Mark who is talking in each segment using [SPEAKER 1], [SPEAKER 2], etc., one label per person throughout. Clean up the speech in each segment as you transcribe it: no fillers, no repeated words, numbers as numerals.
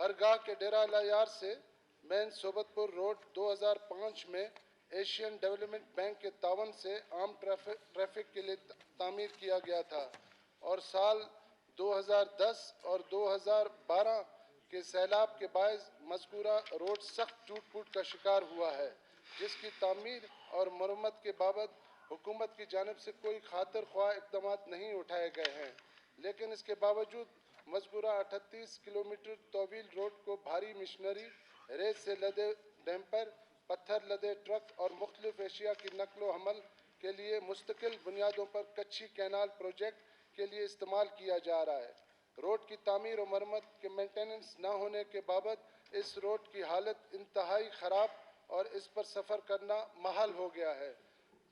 [SPEAKER 1] हरगाह के डेरा लायार से main Sobatpur road 2005 में एशियन डेवलपमेंट बैंक के तावन से आम ट्रैफिक के लिए तामीर किया गया था और साल 2010 और 2012 के सैलाब के बायस मज़कूरा रोड सख्त टूट फूट का शिकार हुआ है, जिसकी तामीर और मरम्मत के बाबत हुकूमत की जानिब से कोई खातिर ख्वाह इक़दाम नहीं उठाए गए हैं। लेकिन इसके बावजूद मज़कूरा 38 किलोमीटर तवील रोड को भारी मशीनरी, रेत से लदे डैम्पर, पत्थर लदे ट्रक और मुख्तलिफ एशिया की नकलो हमल के लिए मुस्तकिल बुनियादों पर कच्ची कैनाल प्रोजेक्ट के लिए इस्तेमाल किया जा रहा है। रोड की तामीर और मरम्मत के मेंटेनेंस न होने के बाबत इस रोड की हालत इंतहाई ख़राब और इस पर सफ़र करना महल हो गया है।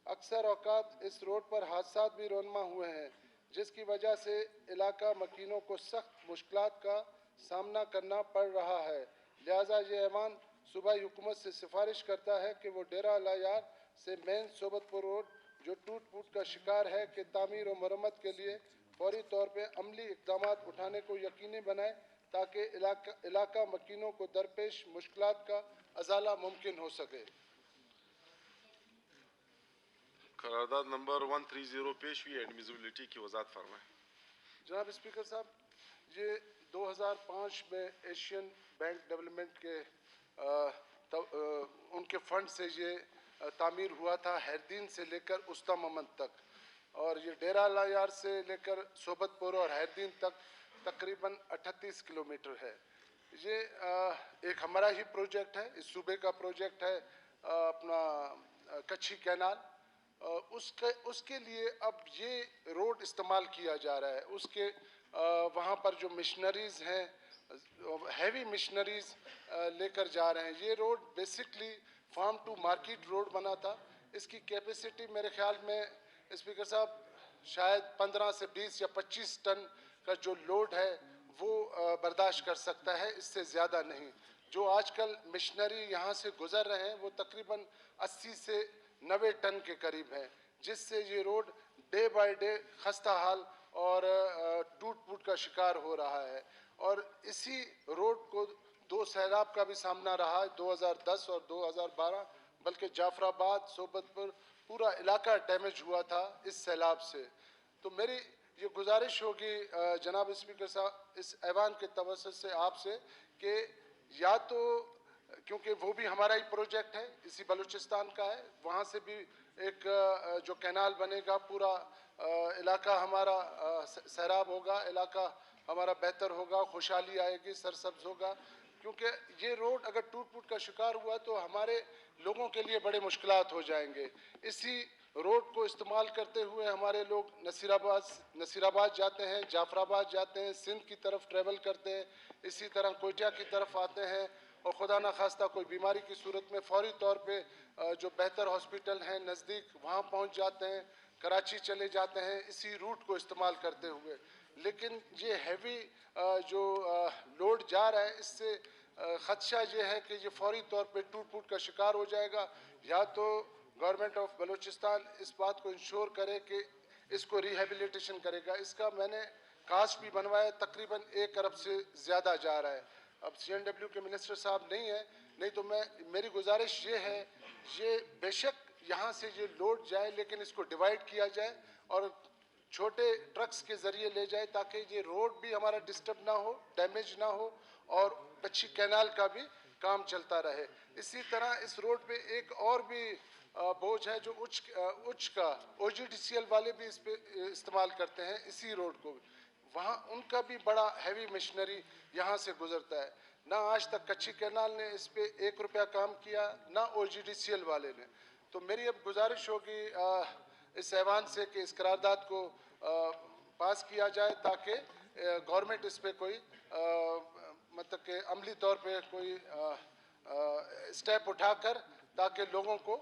[SPEAKER 1] अक्सर औक़ात इस रोड पर हादसा भी रोनमा हुए हैं, जिसकी वजह से इलाका मकीनों को सख्त मुश्किलात का सामना करना पड़ रहा है। लिहाजा ये ऐवान सूबाई हुकूमत से सिफारिश करता है कि वो डेरा लायार से मेन सोबतपुर रोड जो टूट फूट का शिकार है कि तामीर और मरम्मत के लिए फौरी तौर पर अमली इक़दाम उठाने को यकीनी बनाए ताकि इलाका मकीनों को दरपेश मुश्किलात का अजाला मुमकिन हो सके।
[SPEAKER 2] करारदाद नंबर 130 पेश हुई, एडमिसिबिलिटी की वजाहत फरमाएं।
[SPEAKER 1] जनाब स्पीकर साहब, ये 2005 में एशियन बैंक डेवलपमेंट के उनके फंड से ये तामीर हुआ था, हैरदीन से लेकर उस्ता मोहम्मद तक, और ये डेरा लायार से लेकर सोबतपुर और हैरदीन तक तकरीबन 38 किलोमीटर है। ये एक हमारा ही प्रोजेक्ट है, इस सूबे का प्रोजेक्ट है अपना कच्ची कैनाल। उसके लिए अब ये रोड इस्तेमाल किया जा रहा है। उसके वहाँ पर जो मशीनरीज़ हैं, हैवी मशीनरीज़ लेकर जा रहे हैं। ये road basically farm to market road बना था। इसकी कैपेसिटी मेरे ख्याल में स्पीकर साहब शायद 15 से 20 या 25 टन का जो लोड है वो बर्दाश्त कर सकता है, इससे ज़्यादा नहीं। जो आजकल मशीनरी यहाँ से गुज़र रहे हैं वो तकरीबन 80 से 90 टन के करीब है, जिससे ये रोड डे बाय डे खस्ता हाल और टूट फूट का शिकार हो रहा है। और इसी रोड को दो सैलाब का भी सामना रहा है, 2010 और 2012, बल्कि जाफराबाद, सोबतपुर पूरा इलाका डैमेज हुआ था इस सैलाब से। तो मेरी ये गुजारिश होगी जनाब स्पीकर साहब इस ऐवान के तवस्सुत से आपसे कि या तो, क्योंकि वो भी हमारा ही प्रोजेक्ट है, इसी बलूचिस्तान का है, वहाँ से भी एक जो कैनाल बनेगा पूरा इलाका हमारा सैराब होगा, इलाका हमारा बेहतर होगा, खुशहाली आएगी, सरसब्ज होगा। क्योंकि ये रोड अगर टूट फूट का शिकार हुआ तो हमारे लोगों के लिए बड़े मुश्किलात हो जाएंगे। इसी रोड को इस्तेमाल करते हुए हमारे लोग नसीराबाद जाते हैं, जाफराबाद जाते हैं, सिंध की तरफ ट्रैवल करते हैं, इसी तरह कोयटा की तरफ आते हैं और खुदा न खास्ता कोई बीमारी की सूरत में फौरी तौर पे जो बेहतर हॉस्पिटल हैं नज़दीक वहाँ पहुँच जाते हैं, कराची चले जाते हैं इसी रूट को इस्तेमाल करते हुए। लेकिन ये हैवी जो लोड जा रहा है, इससे ख़दशा ये है कि ये फौरी तौर पे टूट फूट का शिकार हो जाएगा। या तो गवर्नमेंट ऑफ बलूचिस्तान इस बात को इंश्योर करे कि इसको रिहेबिलिटेशन करेगा। इसका मैंने कास्ट भी बनवाया, तकरीबन 1 अरब से ज़्यादा जा रहा है। अब CNW के मिनिस्टर साहब नहीं है, नहीं तो मेरी गुजारिश ये है, ये बेशक यहाँ से ये लोड जाए लेकिन इसको डिवाइड किया जाए और छोटे ट्रक्स के ज़रिए ले जाए ताकि ये रोड भी हमारा डिस्टर्ब ना हो, डैमेज ना हो और कच्ची कैनाल का भी काम चलता रहे। इसी तरह इस रोड पे एक और भी बोझ है जो उच्च का OGDCL वाले भी इस पे इस्तेमाल करते हैं इसी रोड को, वहाँ उनका भी बड़ा हैवी मशीनरी यहाँ से गुजरता है। ना आज तक कच्ची कैनाल ने इस पे 1 रुपया काम किया, ना OGDCL वाले ने। तो मेरी अब गुजारिश होगी इस ऐवान से कि इस करारदाद को पास किया जाए ताकि गवर्नमेंट इस पे कोई मतलब कि अमली तौर पे कोई स्टेप उठाकर ताकि लोगों को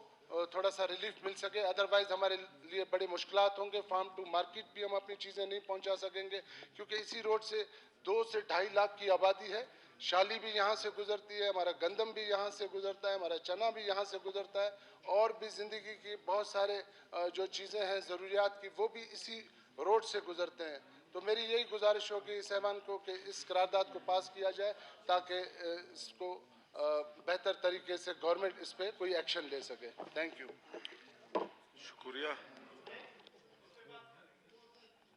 [SPEAKER 1] थोड़ा सा रिलीफ मिल सके। अदरवाइज़ हमारे लिए बड़ी मुश्किलात होंगे, फार्म टू मार्केट भी हम अपनी चीज़ें नहीं पहुंचा सकेंगे क्योंकि इसी रोड से 2 से 2.5 लाख की आबादी है। शाली भी यहाँ से गुजरती है, हमारा गंदम भी यहाँ से गुजरता है, हमारा चना भी यहाँ से गुजरता है और भी ज़िंदगी की बहुत सारे जो चीज़ें हैं ज़रूरियात की वो भी इसी रोड से गुजरते हैं। तो मेरी यही गुजारिश होगी इस ऐवान को कि इस करारदाद को पास किया जाए ताकि इसको बेहतर तरीके से गवर्नमेंट इस पर कोई एक्शन ले सके। Thank you.
[SPEAKER 2] शुक्रिया।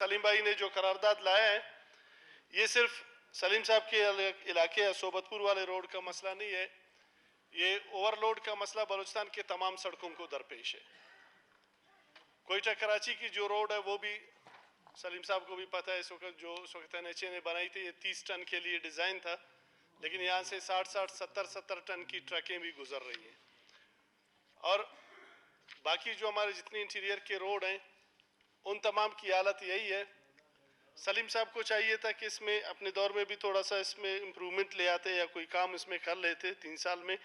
[SPEAKER 3] सलीम भाई ने जो करारदाद लाया है, ये सिर्फ सलीम साहब के इलाके या सोबतपुर वाले रोड का मसला नहीं है, ये ओवरलोड का मसला बलूचिस्तान के तमाम सड़कों को दरपेश है। कोयटा कराची की जो रोड है वो भी सलीम साहब को भी पता है, इस वक्त जो इस वक्त NHA ने बनाई थी ये 30 टन के लिए डिज़ाइन था, लेकिन यहाँ से 60-60, 70-70 टन की ट्रकें भी गुजर रही हैं। और बाकी जो हमारे जितनी इंटीरियर के रोड हैं उन तमाम की हालत यही है। सलीम साहब को चाहिए था कि इसमें अपने दौर में भी थोड़ा सा इसमें इम्प्रूवमेंट ले आते या कोई काम इसमें कर लेते 3 साल में,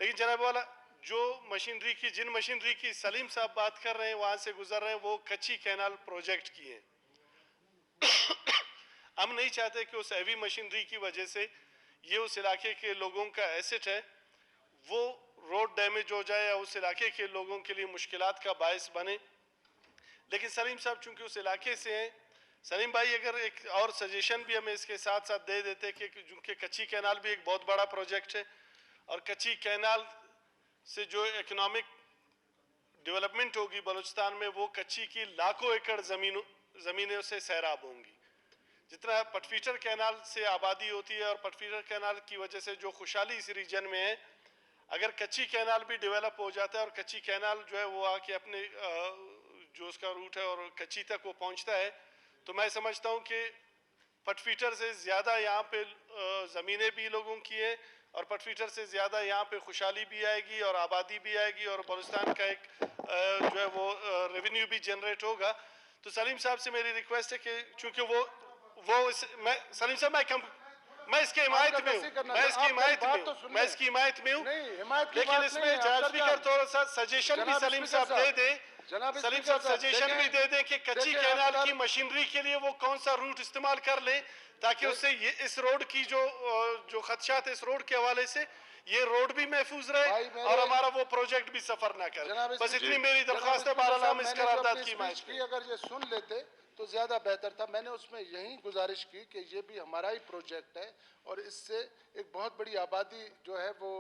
[SPEAKER 3] लेकिन जनाब वाला जो मशीनरी की जिन मशीनरी की सलीम साहब बात कर रहे हैं वहाँ से गुजर रहे हैं वो कच्ची कैनाल प्रोजेक्ट की हैं। हम नहीं चाहते कि उस हैवी मशीनरी की वजह से ये उस इलाके के लोगों का एसेट है वो रोड डैमेज हो जाए या उस इलाके के लोगों के लिए मुश्किलात का बायस बने। लेकिन सलीम साहब चूंकि उस इलाके से हैं, सलीम भाई अगर एक और सजेशन भी हमें इसके साथ साथ दे देते कि चूँकि कच्ची कैनाल भी एक बहुत बड़ा प्रोजेक्ट है और कच्ची कैनाल से जो इकोनॉमिक डेवलपमेंट होगी बलूचिस्तान में वो कच्ची की लाखों एकड़ ज़मीनें से सैराब होंगी। जितना पटफीटर कैनाल से आबादी होती है और पटफीटर कैनाल की वजह से जो खुशहाली इस रीजन में है, अगर कच्ची कैनाल भी डेवलप हो जाता है और कच्ची कैनाल जो है वो आके अपने जो उसका रूट है और कच्ची तक वो पहुंचता है, तो मैं समझता हूं कि पटफीटर से ज़्यादा यहाँ पे ज़मीनें भी लोगों की है और पटफीटर से ज़्यादा यहाँ पे खुशहाली भी आएगी और आबादी भी आएगी और बलूचिस्तान का एक जो है वो रेवेन्यू भी जनरेट होगा। तो सलीम साहब से मेरी रिक्वेस्ट है कि चूँकि मैं सलीम साहब मैं इसके हिमायत में हूँ, मैं इसकी हिमायत में हूँ, लेकिन इसमें जनाब स्पीकर थोड़ा सा सजेशन भी सलीम साहब दे दें, सलीम साहब सजेशन भी दे दें कि कच्ची कैनाल की मशीनरी के लिए वो कौन सा रूट इस्तेमाल कर लें ताकि उससे ये इस रोड की जो खदशात है इस रोड के हवाले से ये रोड भी महफूज रहे और हमारा वो प्रोजेक्ट भी सफर ना करे। बस इतनी मेरी दरख्वास्त है। बहरहाल हम इस करारदाद की हिमायत में।
[SPEAKER 1] अगर ये सुन लेते तो ज़्यादा बेहतर था। मैंने उसमें यही गुजारिश की कि ये भी हमारा ही प्रोजेक्ट है और इससे एक बहुत बड़ी आबादी जो है वो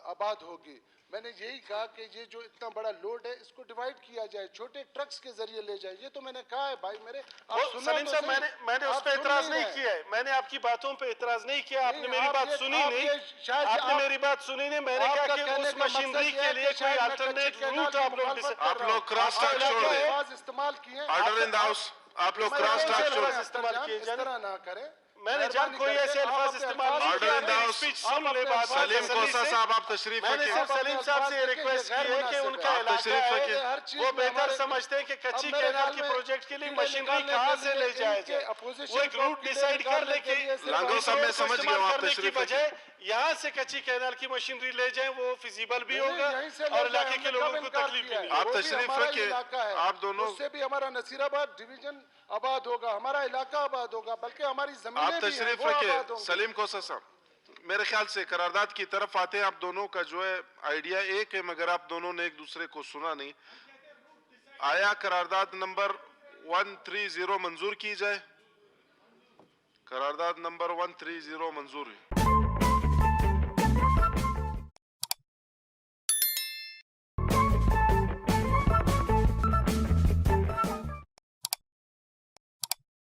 [SPEAKER 1] आबाद होगी। मैंने यही कहा कि ये जो इतना बड़ा लोड है इसको डिवाइड किया जाए, छोटे ट्रक्स के जरिए ले जाए। ये तो मैंने कहा है भाई मेरे।
[SPEAKER 3] सलीम साहब मैंने उस पर एतराज नहीं किया है, मैंने आपकी बातों पे एतराज नहीं किया, आपने मेरी बात सुनी नहीं, आपने मेरी बात सुनी नहीं। मैंने कहा कि उस मशीनरी के लिए कोई अल्टरनेट रूट आप लोग
[SPEAKER 2] क्रॉस टॉक छोड़ दें।
[SPEAKER 1] इस्तेमाल किए
[SPEAKER 2] ऑर्डर इन द हाउस, आप लोग क्रॉस टॉक छोड़ दें।
[SPEAKER 3] इस्तेमाल किए
[SPEAKER 1] इस तरह ना करें।
[SPEAKER 3] मैंने जब कोई ऐसे अल्फाज इस्तेमाल नहीं किया, मेरी स्पीच सुन ले बात।
[SPEAKER 2] सलीम कोसा साहब आप तशरीफ
[SPEAKER 3] मैंने सिर्फ सलीम साहब से रिक्वेस्ट की है कि उनका इलाका है वो बेहतर समझते हैं कि कच्ची कैनाल की प्रोजेक्ट के लिए मशीनरी कहाँ से ले जाया जाए, वो एक रूट डिसाइड कर ले कि
[SPEAKER 2] लांगो साहब मैं समझ गया हूं, आप तशरीफ
[SPEAKER 3] बजाय यहाँ से कच्ची कैनाल की मशीनरी ले जाए वो फिजिबल भी होगा और इलाके के लोगों को तकलीफ भी नहीं।
[SPEAKER 2] आप तशरीफ रखिए, आप दोनों
[SPEAKER 1] उससे भी हमारा नसीराबाद डिवीजन आबाद होगा, हमारा इलाका आबाद होगा, बल्कि हमारी जमीन
[SPEAKER 2] आप तशरीफ रखिए। सलीम कोसा साहब मेरे ख्याल से करारदाद की तरफ आते हैं। आप दोनों का जो है आइडिया एक है मगर आप दोनों ने एक दूसरे को सुना नहीं। आया करारदाद नंबर 130 मंजूर की जाए? करारदाद नंबर 130 मंजूर है।